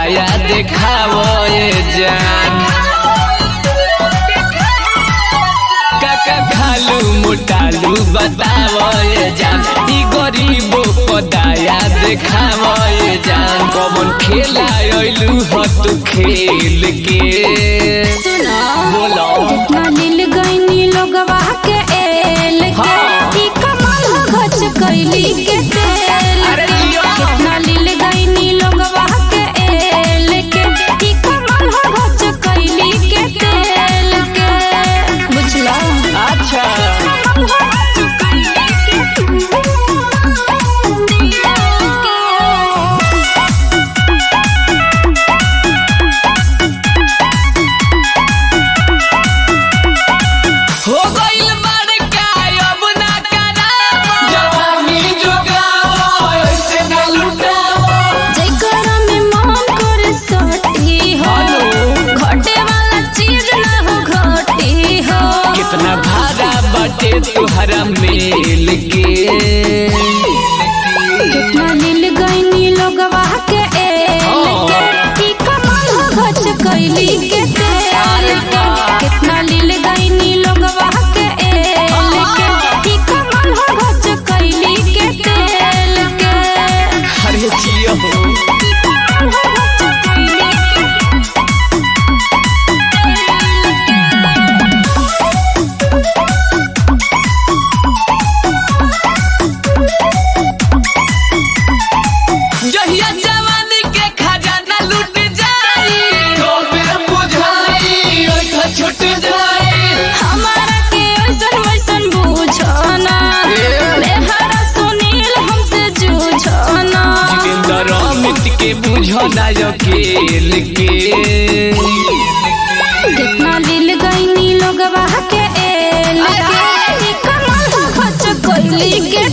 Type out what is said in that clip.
पदाया देखावो ये जान। काका खालू मोटालू बतावो ये जान। ई गरीबो पदाया देखावो ये जान। कौन खेला आइलू हो तू खेल के बोलो नील गईनी लोगवा के एल के ई कमाल हो गच कैली के तेल के कितना नील गईनी लोगवा के एल के ई कमाल हो गच कैली के तेल के बुझला। अच्छा हो गइल बड़का अब ना करावो जवानी जोगावो ऐसे ना लुटावो। जेकरा में मन करे सटी हो घटे वाला चीज ना हो घटी हो। कितना भाड़ा बाटे तुहरा मेल के कितना नील गईनी लोगवा के एल के ई कमाल हो गच कैली के तेल के कितना नील गईनी लोगवा के एल के ई कमाल हो गच कैली के तेल के अरे जियो जहिया जवानी के खजाना लूट जाई तो फिर बुझाई ओइठा छूट जाई। हमारा के ऐसन वैसन बुझना मेहरा सुनील हमसे जूझना। जितेंद्र अमित के बुझना अकेल के कितना दिल गईनी लोगवा के एल के ई कमाल हो गच कैली के